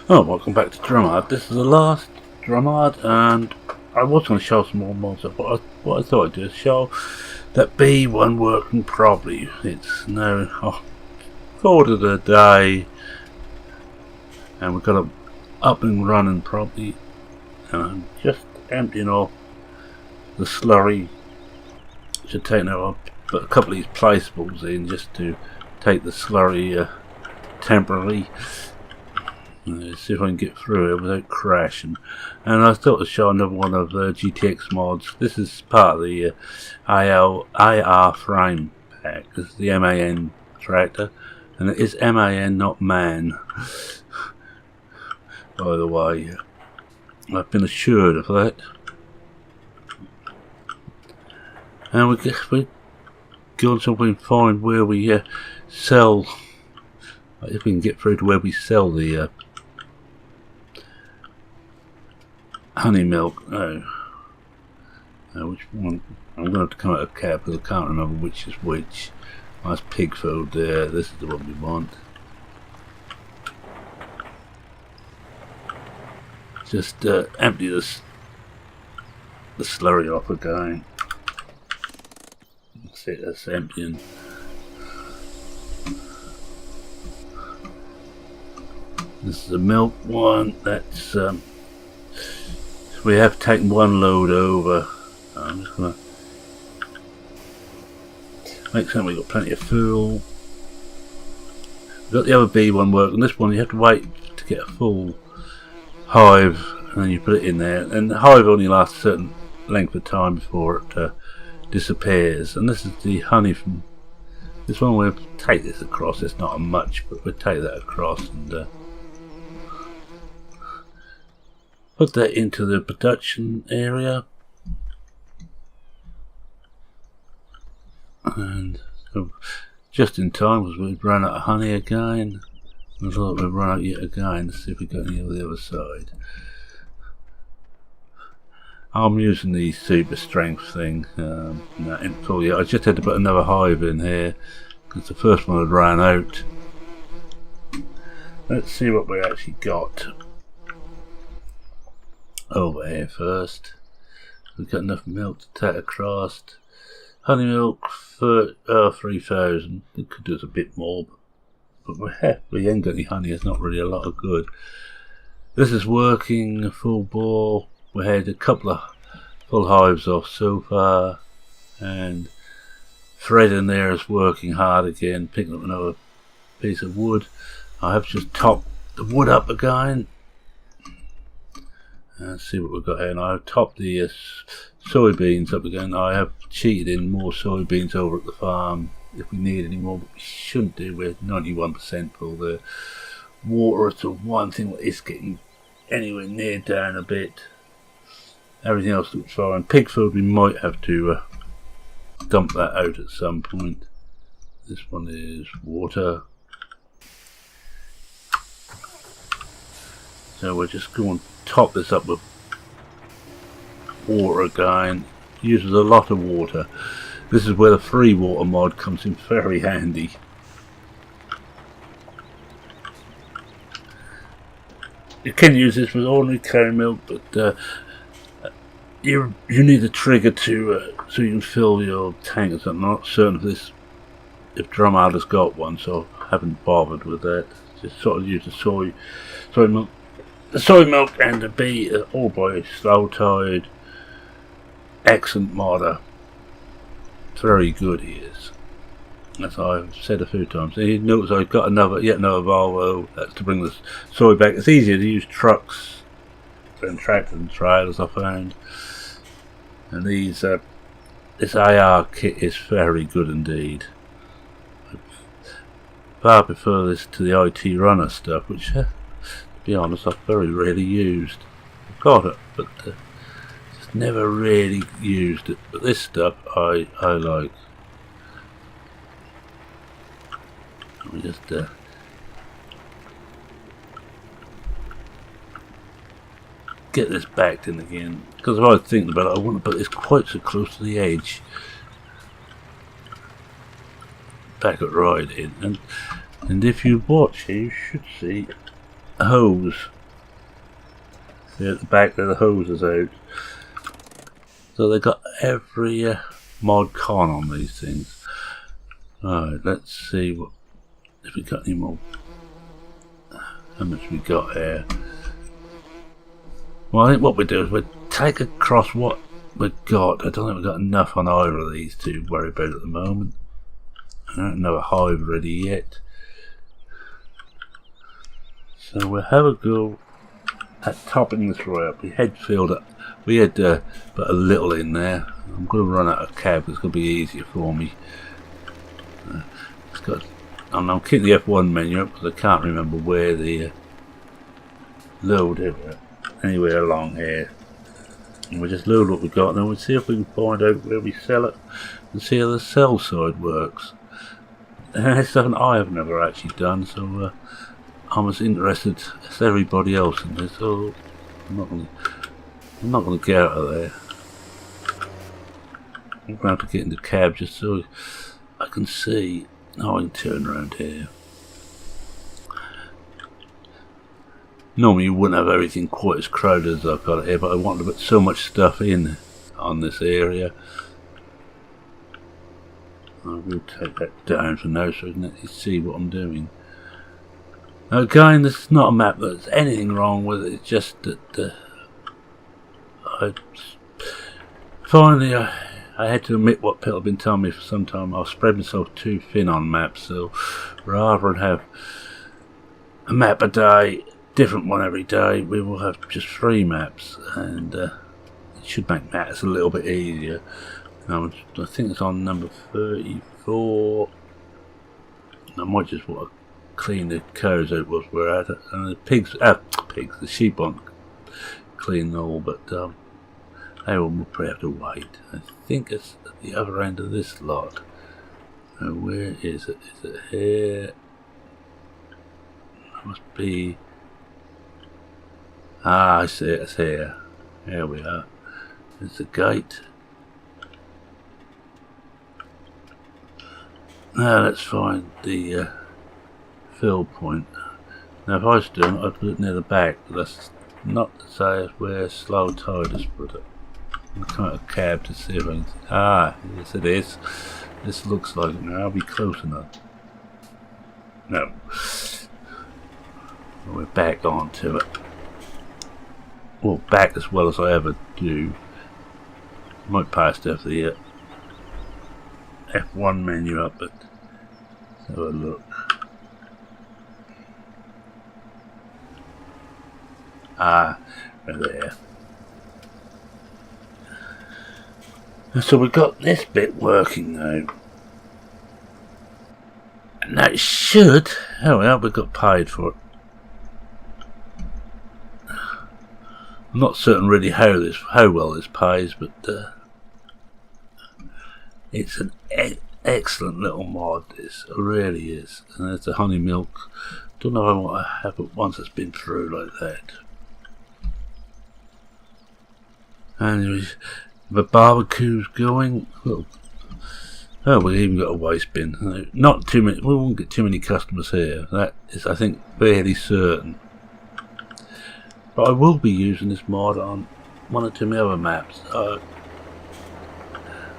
Oh, welcome back to Drumard. This is the last Drumard, and I was going to show some more mods, but what I thought I'd do is show that B1 working properly. It's now quarter of the day, and we've got it up and running properly, and I'm just emptying off the slurry. Should take now put a couple of these placeables in just to take the slurry temporarily. See if I can get through it without crashing. And I thought I'd show another one of GTX mods. This is part of the IR frame pack. This is the MAN tractor, and it is MAN, not man. By the way, I've been assured of that. And we go on so we can find where we sell. If we can get through to where we sell the honey milk. Which one? I'm going to have to come out of cab because I can't remember which is which. Nice pig food there. This is the one we want. Just empty the slurry off again. That's it. That's emptying. This is the milk one. That's we have taken one load over. I'm just gonna make sure we've got plenty of fuel. We've got the other B one working. This one you have to wait to get a full hive, and then you put it in there. And the hive only lasts a certain length of time before it disappears. And this is the honey from this one. We'll take this across. It's not a much, but we'll take that across and put that into the production area. And so just in time, because we've run out of honey again. I thought we'd run out yet again. Let's see if we got any on the other side. I'm using the super strength thing. I just had to put another hive in here because the first one had ran out. Let's see what we actually got over here first. We've got enough milk to take across. Honey milk for 3,000. It could do us a bit more, but we ain't got any honey. It's not really a lot of good. This is working full bore. We had a couple of full hives off so far, and Fred in there is working hard again, picking up another piece of wood. I have just topped the wood up again. Let's see what we've got here. And I've topped the soybeans up again. I have cheated in more soybeans over at the farm if we need any more, but we shouldn't do. We're 91% full there. Water is the one thing that is getting anywhere near down a bit. Everything else looks fine. Pig food, we might have to dump that out at some point. This one is water. So we're just going to top this up with water again. Uses a lot of water. This is where the free water mod comes in very handy. You can use this with ordinary cow milk, but you need a trigger to so you can fill your tank or something. I'm not certain if Drumard has got one, so I haven't bothered with that. Just sort of use the soy milk. The soy milk and the bee are all by Slow Tide. Excellent modder. Very good he is. As I've said a few times. You notice I've got yet another Volvo. That's to bring the soy back. It's easier to use trucks than tractors and trailers, I found. And these this IR kit is very good indeed. I far prefer this to the IT runner stuff, which to be honest, I've very rarely used. I've got it, but just never really used it. But this stuff I like. Let me just get this backed in again, because if I was thinking about it, I wouldn't put this quite so close to the edge. Back it right in, and if you watch here, you should see a hose See at the back there, the hose is out. So they got every mod con on these things. Alright, let's see what if we got any more. How much we got here? Well, I think what we do is we take across what we've got. I don't think we've got enough on either of these to worry about at the moment. I don't know a hive ready yet. So we'll have a go at topping this right up. We had filled up. We had put a little in there. I'm going to run out of cab. It's going to be easier for me. It's got. I'm keeping the F1 menu up because I can't remember where the load it. Anywhere along here. And we'll just load what we've got and then we'll see if we can find out where we sell it and see how the sell side works. And it's something I have never actually done, so I'm as interested as everybody else in this, so I'm not going to get out of there. I'm going to have to get in the cab just so I can see. Now I can turn around here. Normally you wouldn't have everything quite as crowded as I've got it here, but I want to put so much stuff in on this area. I will take that down for now so I can actually see what I'm doing. Again, this is not a map that there's anything wrong with it, it's just that finally I had to admit what people have been telling me for some time. I've spread myself too thin on maps, so rather than have a map a day, different one every day, we will have just 3 maps, and it should make matters a little bit easier. I think it's on number 34. I might just want to clean the cows out whilst we're at it, and the the sheep aren't clean all, but they will probably have to wait. I think it's at the other end of this lot. Now where is it? Is it here? It must be. Ah, I see it, it's here. Here we are. There's the gate. Now let's find the fill point. Now if I was doing it, I'd put it near the back, but that's not to say it's where slow tide has put it. I'm kind of cab to see if I can. Ah, yes it is. This looks like it now. I'll be close enough. No. We're back onto it. Well, back as well as I ever do. Might pass the F1 menu up, but let's have a look. Ah, right there. So we've got this bit working now. And that should. Oh well, we got paid for it. I'm not certain really how well this pays, but it's an excellent little mod. This it really is, and there's the honey milk. Don't know if I want to have it once it's been through like that. And the barbecue's going. Well, oh, we've even got a waste bin. Not too many. We won't get too many customers here. That is, I think, fairly certain. But I will be using this mod on one or two of my other maps.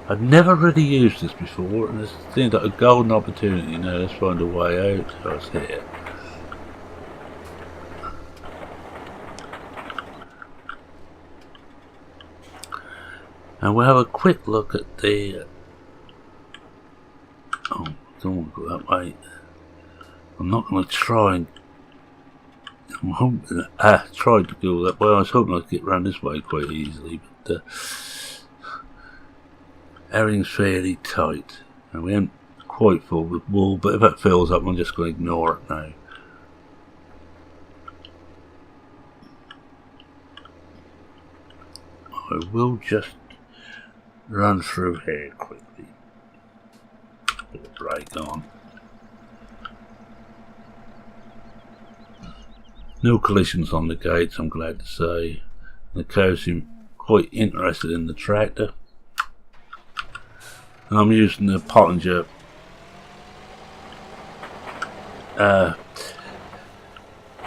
I've never really used this before, and it seems like a golden opportunity. Now let's find a way out. So it's here. And we'll have a quick look at the. Oh, don't want to go that way. I'm not going to try and. I'm hoping. Tried to go that way. I was hoping I'd get around this way quite easily, but everything's fairly tight, and we ain't quite full with wool. But if it fills up, I'm just going to ignore it now. I will just run through here quickly. Put the brake on. No collisions on the gates, I'm glad to say. The cows seem quite interested in the tractor. And I'm using the Pottinger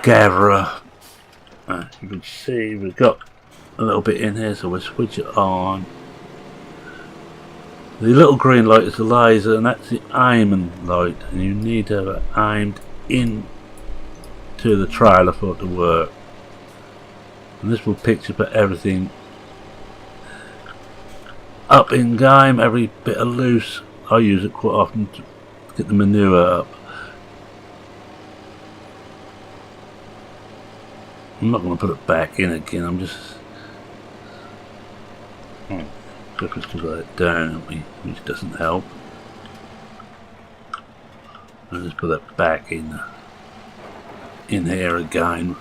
gatherer. you can see we've got a little bit in here, so we'll switch it on. The little green light is the laser, and that's the aiming light, and you need to have it aimed in to the trailer for it to work. And this will picture put everything up in game, every bit of loose. I use it quite often to get the manure up. I'm not going to put it back in again, I'm just to let it down, which doesn't help. I'll just put that back in here again,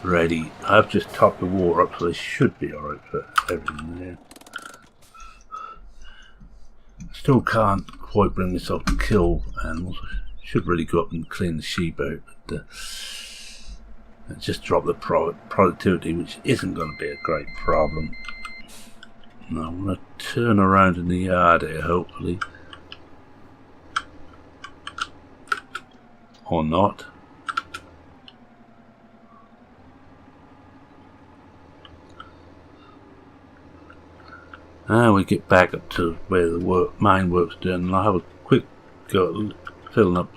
ready. I've just topped the water up, so they should be alright for everything there. Still can't quite bring myself to kill animals. I should really go up and clean the sheep out, but just drop the productivity, which isn't going to be a great problem. Now I'm going to turn around in the yard here, hopefully. Or not. And we get back up to where the main work's done, and I'll have a quick go at filling up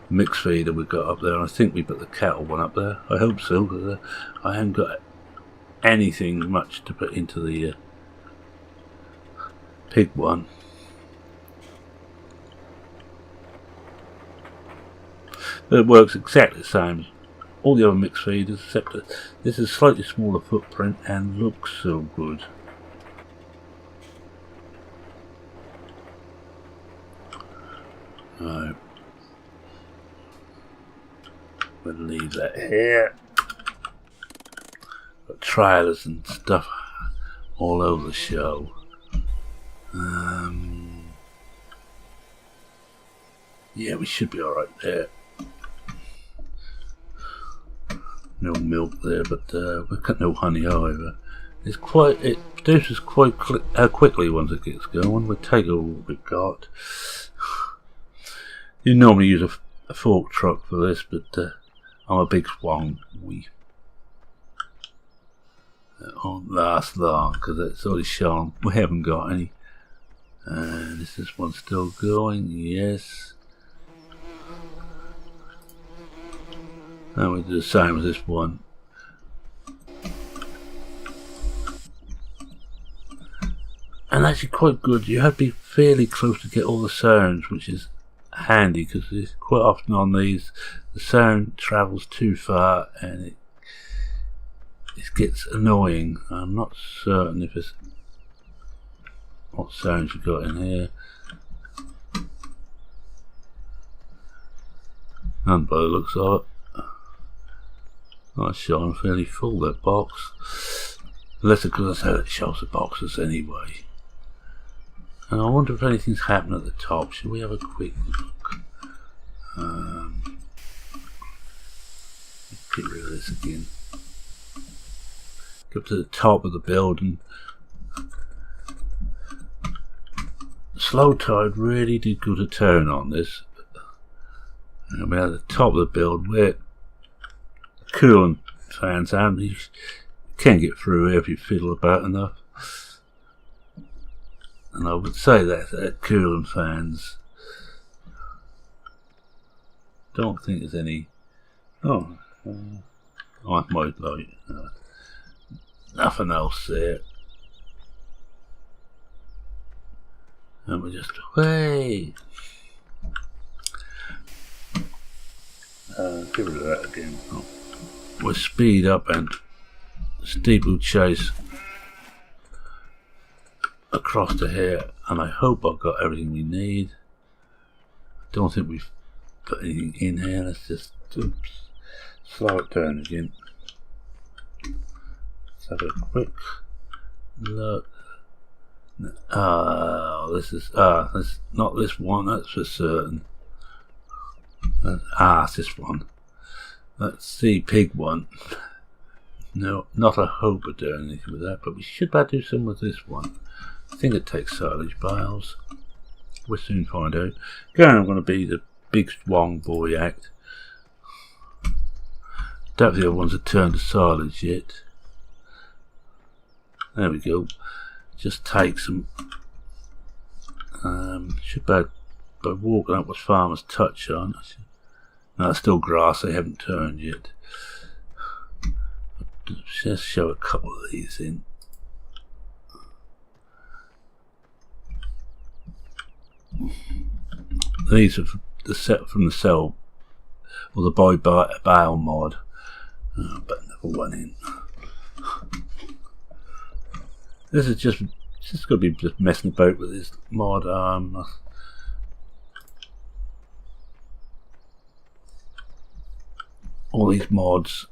the mix feeder we've got up there. I think we put the cattle one up there. I hope so, because I haven't got anything much to put into the pig one. It works exactly the same as all the other mix feeders, except that this is a slightly smaller footprint and looks so good. Right. We'll leave that here. Got trailers and stuff all over the show. Yeah, we should be alright there. No milk there, but we've got no honey either. It produces quite quickly once it gets going. We'll take all we've got. You normally use a fork truck for this, but I'm a big swung. It won't last long because it's already shown we haven't got any. And is this one still going? Yes. And we do the same as this one. And actually quite good. You have to be fairly close to get all the sounds, which is handy because quite often on these the sound travels too far and it gets annoying. I'm not certain if it's what sounds you've got in here. None by the looks of it. That's showing fairly full, that box. Unless because that's how it shows the boxes anyway. And I wonder if anything's happened at the top. Should we have a quick look? Get rid of this again. Go up to the top of the building. Slow tide really did good a turn on this. And we're at the top of the build where the cooling fans are. You can get through here if you fiddle about enough. And I would say that cooling fans, don't think there's any. Oh, I might like nothing else there. And we just way. Get rid of that again. Oh. We'll speed up and steeplechase across to here, and I hope I've got everything we need. I don't think we've put anything in here. Let's just slow it down again. Let's have a quick look. This is not this one, that's for certain. It's this one. That's the pig one. No, not a hope of doing anything with that, but we should better do some with this one. I think it takes silage bales. We'll soon find out. Again, I'm going to be the big strong boy act. Don't think the other ones have turned to silage yet. There we go. Just take some. Should be by walking up with Farmer's Touch on. No, it's still grass. They haven't turned yet. Just show a couple of these in. These are the set from the cell or the buy bale mod. But another one in. This is just going to be just messing about with this mod. All these mods.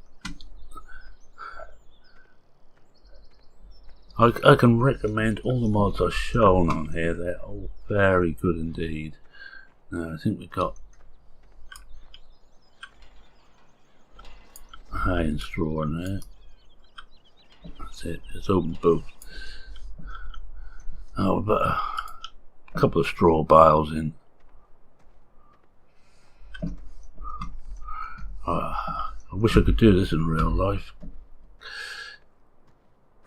I can recommend all the mods I've shown on here. They're all very good indeed. Now I think we've got hay and straw in there. That's it. It's open both. Oh, we've got a couple of straw bales in. I wish I could do this in real life.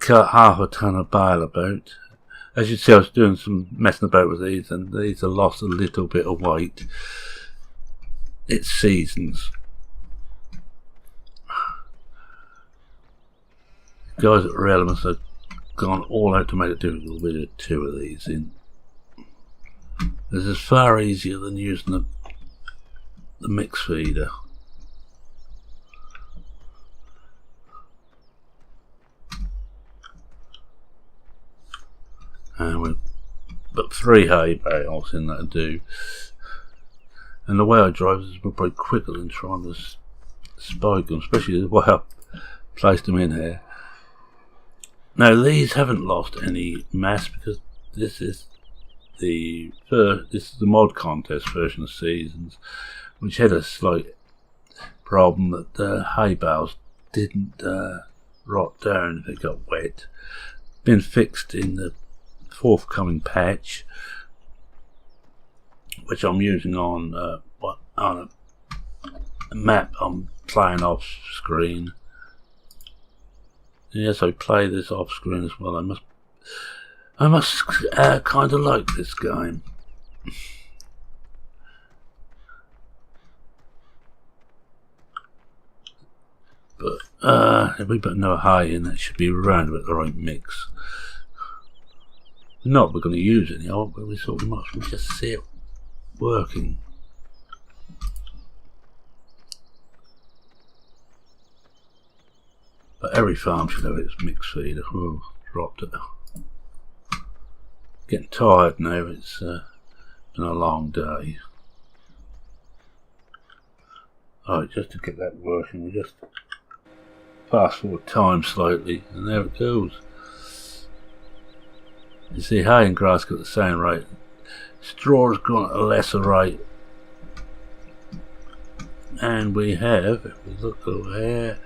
Cut half a ton of bale about. As you see, I was doing some messing about with these, and these have lost a little bit of weight. It's seasons. The guys at Realismus have gone all out to make it difficult. We did 2 of these in. This is far easier than using the mix feeder. And we've got 3 hay bales in that to do. And the way I drive is probably quicker than trying to spike them, especially the way I placed them in here. Now these haven't lost any mass because this is the mod contest version of Seasons, which had a slight problem that the hay bales didn't rot down if it got wet. Been fixed in the forthcoming patch, which I'm using on a map I'm playing off screen. Yes, I play this off screen as well. I must kind of like this game. But if we put no hay in, that should be around about the right mix. Not we're going to use any of it, but we thought we might as well just see it working. But every farm should have its mix feeder. Oh, dropped it. Getting tired now. It's been a long day. Alright, just to get that working, we just fast forward time slightly, and there it goes. You see, hay and grass got the same rate. Straw's gone at a lesser rate. And we have, if we look over here,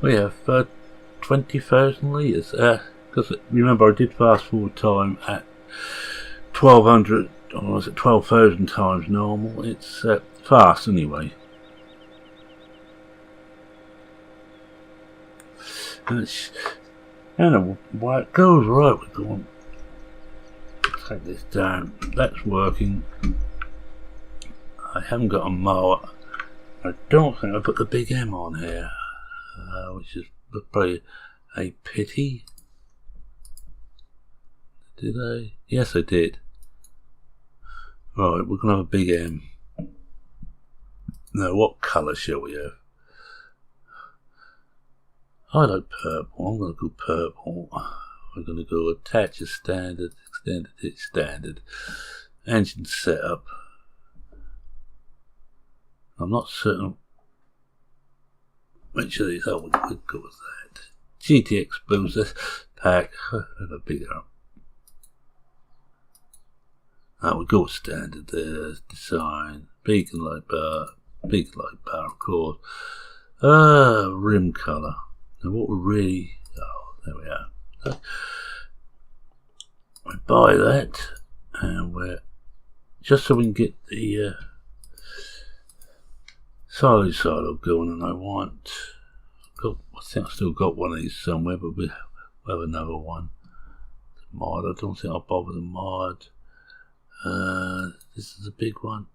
we have 20,000 litres. Because remember, I did fast forward time at 1200, or was it 12,000 times normal? It's fast anyway. And it's, and why it goes right, we're going to take this down. That's working. I haven't got a mower. I don't think I put the big M on here, which is probably a pity. Did I? Yes, I did. Right, we're going to have a big M. Now, what colour shall we have? I like purple. I'm going to go purple. We're going to go attach as standard, extended hitch standard. Engine setup. I'm not certain which of these I would go with that. GTX booster pack. Have a bigger. We go with standard. There's design. Beacon light bar. Beacon light bar, of course. Rim colour. Now what we're really... Oh, there we are. We buy that, and we're... Just so we can get the silo going, and I think I've still got one of these somewhere, but we'll have another one. Mod, I don't think I'll bother the mod. This is a big one.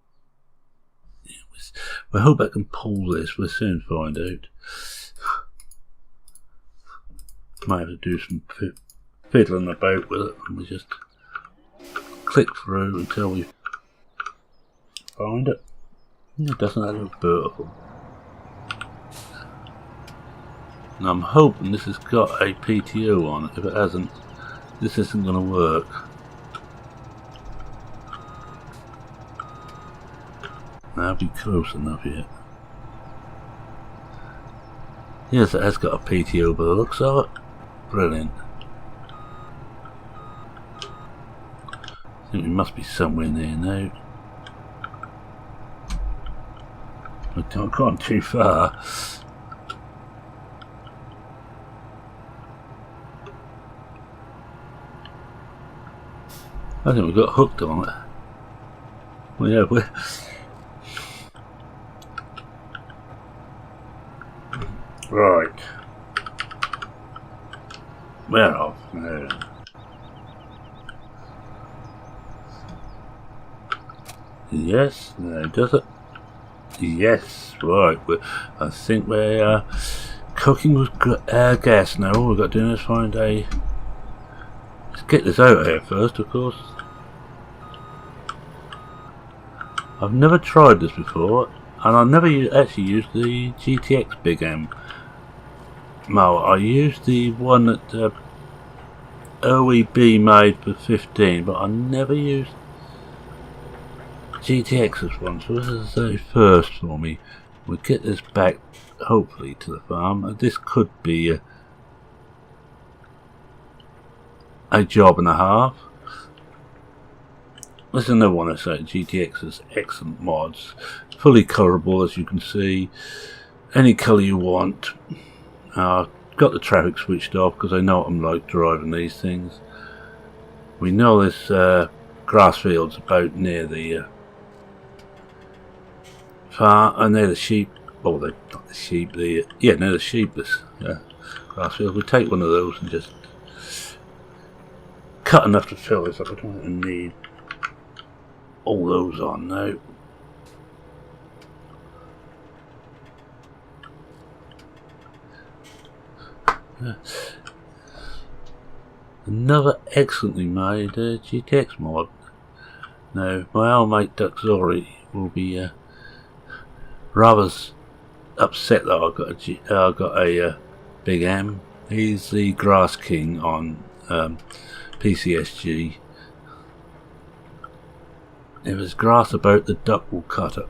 Yeah, we hope I can pull this. We'll soon find out. Might have to do some fiddling about with it, and we just click through until we find it. It doesn't look vertical. And I'm hoping this has got a PTO on it. If it hasn't, this isn't going to work. I'll be close enough yet. Yes, it has got a PTO by the looks of it. Brilliant. I think we must be somewhere near now. I've gone too far. I think we got hooked on it. Well, yeah, we're... Right. We're off now. Yes, no, does it? Yes, right. I think we're cooking with gas now. All we've got to do is find a... Let's get this out here first, of course. I've never tried this before, and I never actually used the GTX Big M. No, I used the one that OEB made for 15, but I never used GTX's one, so this is a first for me. We'll get this back, hopefully, to the farm. This could be a job and a half. This is another one I say, GTX's excellent mods. Fully colourable, as you can see. Any colour you want. Got the traffic switched off because I know what I'm like driving these things. We know this grass field's about near the farm, and near the sheep. Oh, not the sheep. Near the sheep. This grass field. We'll take one of those and just cut enough to fill this up. I don't need all those on now. Another excellently made GTX mod. Now, my old mate Duxori will be rather upset that I got a Big M. He's the Grass King on PCSG. If there's grass about, the duck will cut it.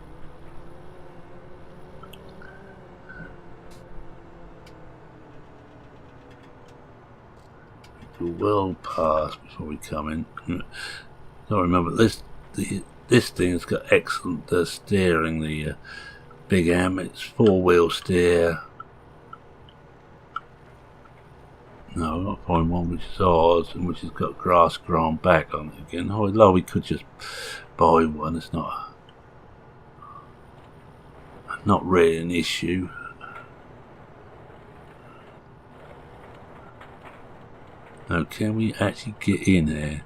Well past before we come in. So remember this thing's got excellent steering. The Big M, it's 4-wheel steer. No, I've got to find one which is ours and which has got grass grown back on it again. Although we could just buy one, it's not really an issue. Now, can we actually get in there?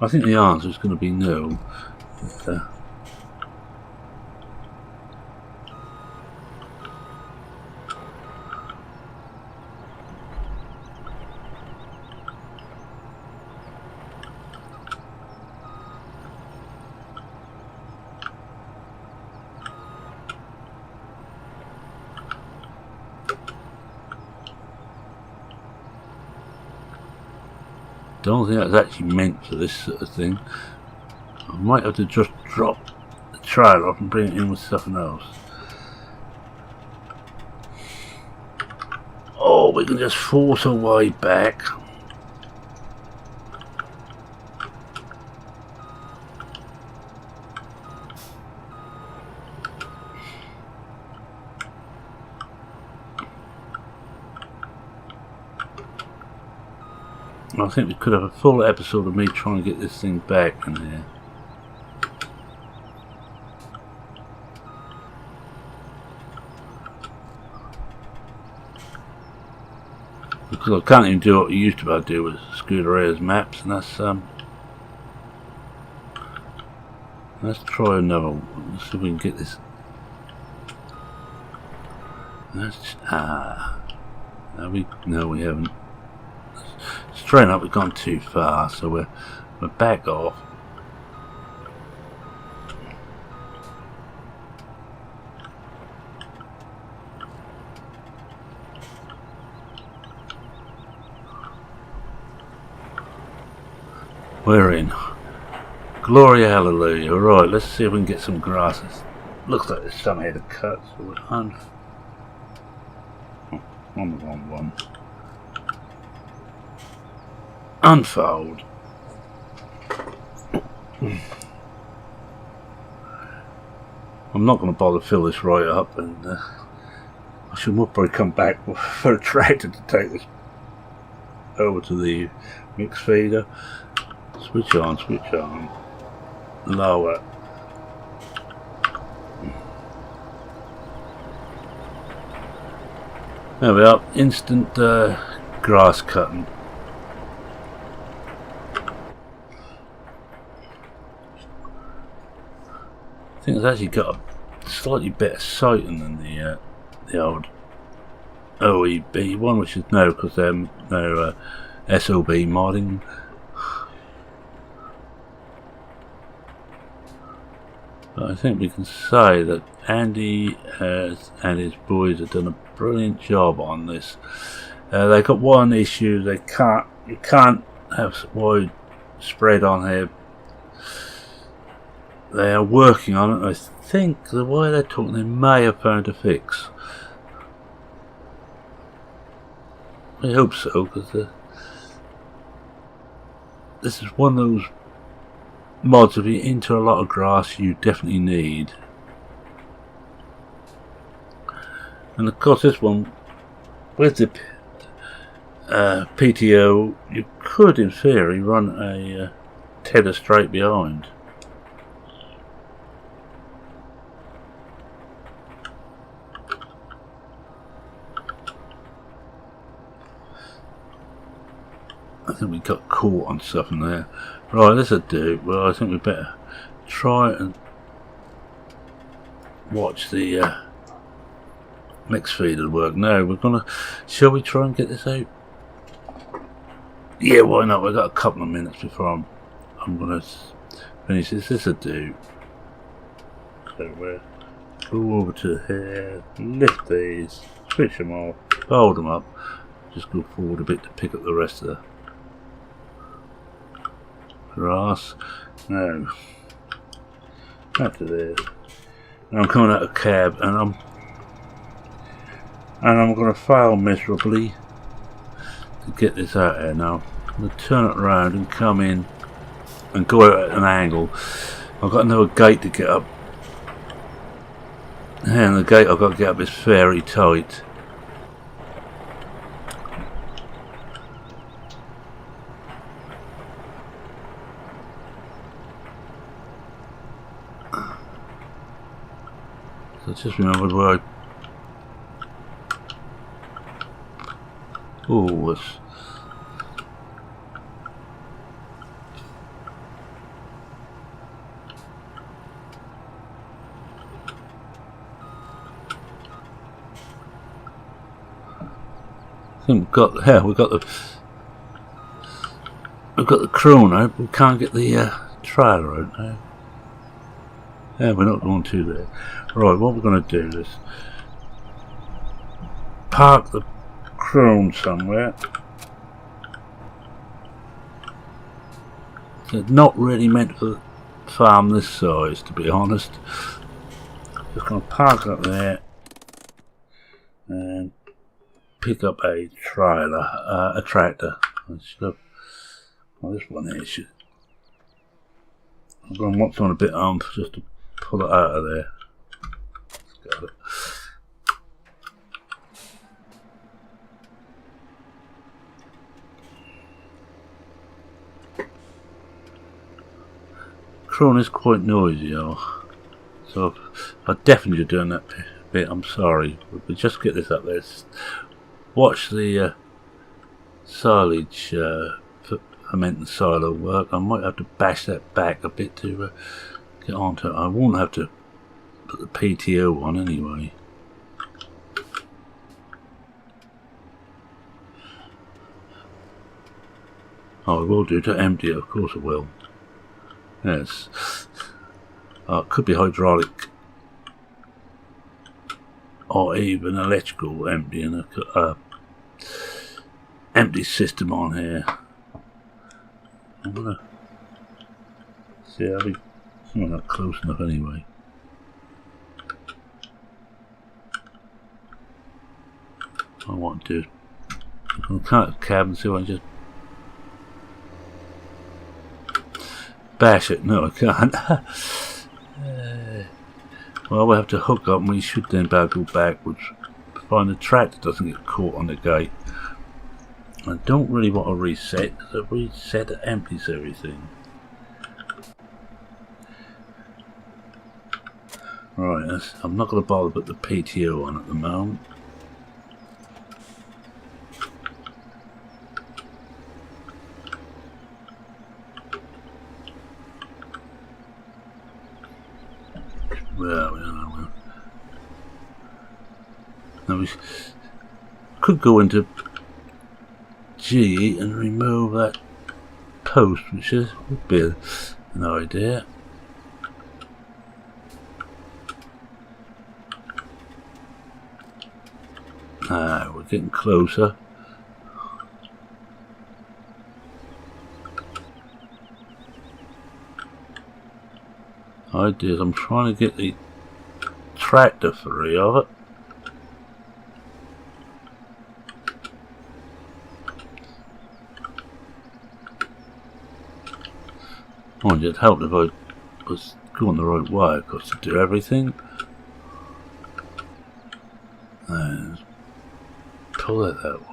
I think the answer is going to be no. But, don't think that's actually meant for this sort of thing. I might have to just drop the trailer off and bring it in with something else. Oh, we can just force our way back. I think we could have a full episode of me trying to get this thing back in here. because I can't even do what you used to be able to do with Scuderia's maps, and that's let's try another one. Let's see if we can get this. That's no, we haven't. Straight up, we've gone too far, so we're back off. We're in. Glory, hallelujah. Right, let's see if we can get some grasses. Looks like there's some here to cut, so we're on the wrong one. Unfold. I'm not going to bother fill this right up, and I should probably come back for a tractor to take this over to the mix feeder. Switch on, lower. There we are, instant grass cutting. I think it's actually got a slightly better sighting than the old OEB one, which is no, because they're no SOB modding. But I think we can say that Andy and his boys have done a brilliant job on this. They've got one issue: you can't have wide spread on here. They are working on it. I think the way they're talking, they may have found a fix. I hope so, because this is one of those mods. If you're into a lot of grass, you definitely need. And of course, this one with the PTO, you could, in theory, run a tether straight behind. I think we got caught on something there. Right, this'll do. Well, I think we better try and watch the mix feeder work. No, we're gonna. Shall we try and get this out? Yeah, why not? We've got a couple of minutes before I'm gonna finish this. This'll do. So we'll go over to here, lift these, switch them off, fold them up, just go forward a bit to pick up the rest of the grass. No, after this, and I'm coming out of cab, and I'm going to fail miserably to get this out here now. I'm going to turn it around and come in and go out at an angle. I've got another gate to get up, and the gate I've got to get up is very tight. So I just remembered where I... Oh, it's... I think we've got the crew now, but we can't get the trailer out now. Yeah, we're not going to there. Right, what we're going to do is park the crone somewhere. It's not really meant for a farm this size, to be honest. Just going to park up there and pick up a trailer, a tractor. Well, this one here should. I'm going to want something a bit on just to pull it out of there. Got it. Crone is quite noisy, so if I definitely doing that bit, I'm sorry. But just get this up there. Watch the silage fermenting silo work. I might have to bash that back a bit to get onto it. I won't have to put the PTO on anyway. Oh, I will do to empty it, of course I will. Yes. It could be hydraulic or even electrical emptying a empty system on here. I'm gonna see how we. Well, not close enough anyway. I want to do. I'm gonna cut the cab and see if I can just bash it. No, I can't. Well, we'll have to hook up and we should then be able to go backwards. Find the track that doesn't get caught on the gate. I don't really want to reset, because if reset it empties everything. Right, I'm not going to bother put the PTO on at the moment. Well, now we could go into G and remove that post, which would be an idea. We're getting closer. Idea is I'm trying to get the tractor free of it. Oh, it'd help if I was going the right way, of course, to do everything. And pull it that way.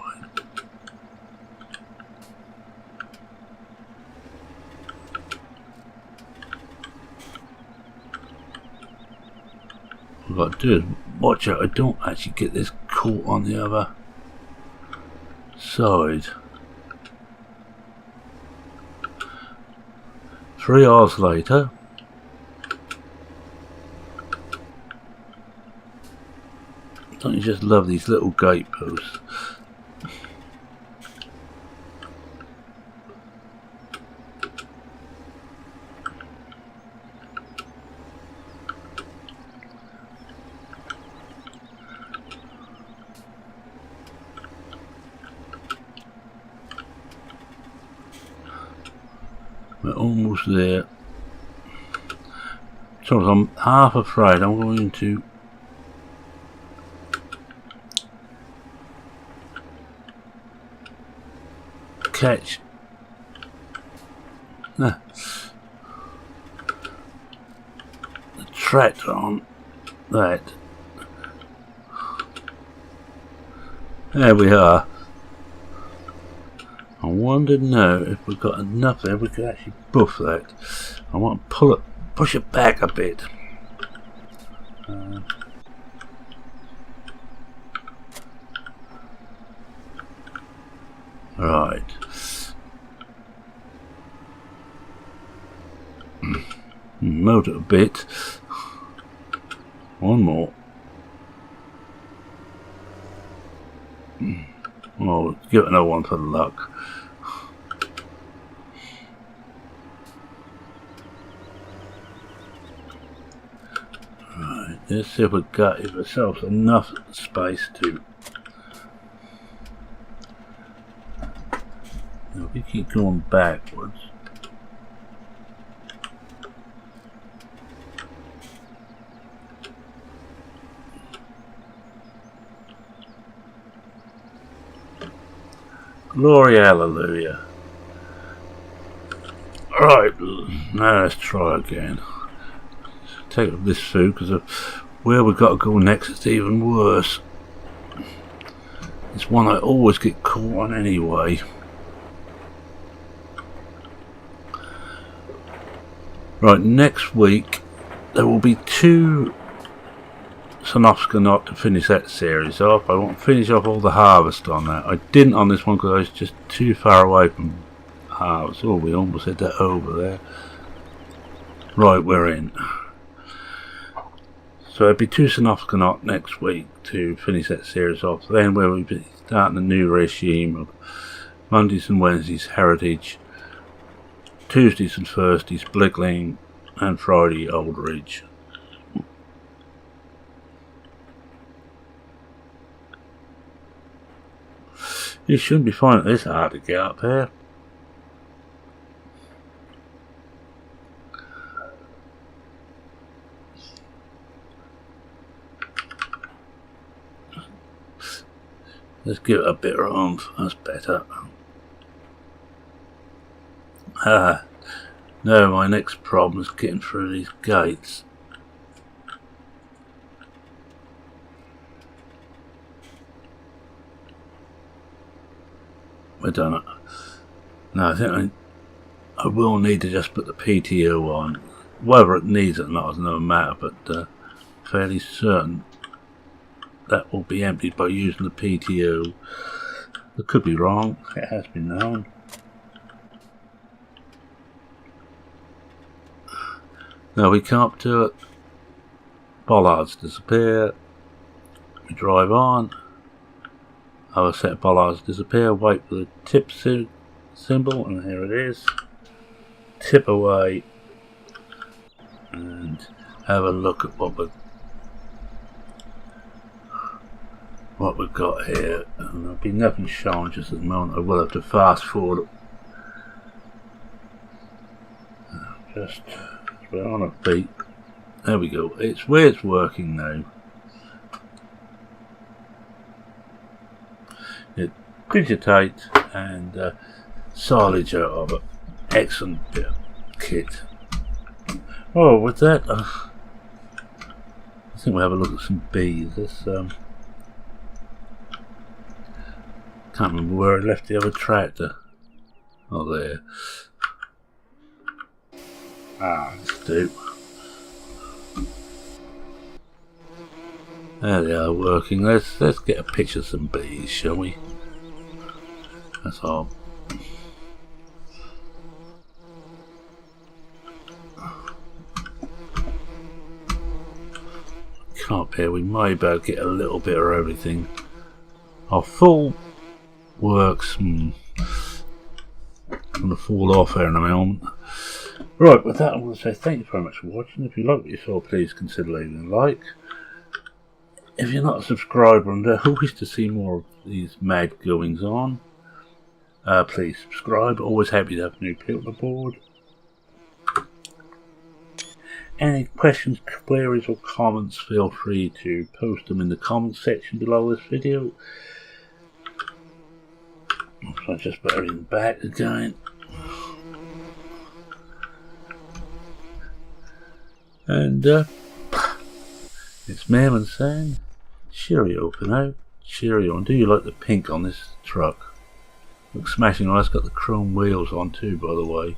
What I've got to do is watch out I don't actually get this caught on the other side. 3 hours later, don't you just love these little gate posts? We're almost there. So I'm half afraid I'm going to catch the tractor on that. There we are. I wonder now if we've got enough there we could actually buff that. I want to pull it, push it back a bit. Right. Melt it a bit. One more. Oh, give it another one for luck. Right, let's see if we've got ourselves enough space to. If we keep going backwards. Glory, hallelujah. Right, now let's try again. Take this food because of where we've got to go next is even worse. It's one I always get caught on anyway. Right, next week there will be 2 Sanofska not to finish that series off. I want to finish off all the harvest on that. I didn't on this one because I was just too far away from harvest. Oh, we almost had that over there. Right, we're in. So it'd be 2 Sanofska not next week to finish that series off. Then we'll be starting a new regime of Mondays and Wednesdays Heritage, Tuesdays and Thursdays Blickling, and Friday Old Ridge. You shouldn't be finding this hard to get up here. Let's give it a bit of oomph, that's better. No, my next problem is getting through these gates. We're done it. No, I think I will need to just put the PTO on. Whether it needs it or not is another matter, but fairly certain that will be emptied by using the PTO. I could be wrong, it has been known. No, we can't do it. Bollards disappear. We drive on. Our set of bollards disappear. Wait for the tip symbol, and here it is. Tip away, and have a look at what we've got here. And there'll be nothing shown just at the moment. I will have to fast forward. Just. We're on a beat. There we go. It's where it's working now. It digitates and silage out of it. Excellent bit of kit. Oh, with that, I think we'll have a look at some bees. This can't remember where I left the other tractor. Oh, there. Let's do. There they are working. Let's get a picture of some bees, shall we? That's all. Can't bear. We may be able to get a little bit of everything. Our full works. I'm gonna fall off here in a moment. Right, with that I want to say thank you very much for watching. If you like what you saw, please consider leaving a like. If you're not a subscriber and who wish to see more of these mad goings on, please subscribe. Always happy to have new people aboard. Any questions, queries or comments, feel free to post them in the comments section below this video. So I just put everything back again. And it's Merman saying cheerio for now. Cheerio. And do you like the pink on this truck? Looks smashing nice. Got the chrome wheels on too, by the way.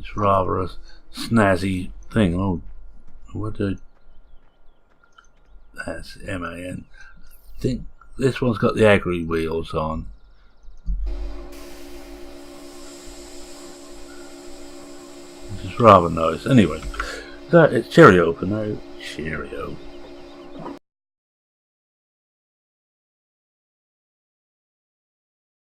It's rather a snazzy thing. Oh, what did... That's MAN. I think this one's got the agri wheels on. Which is rather nice. Anyway, that it's cheerio for now. Cheerio.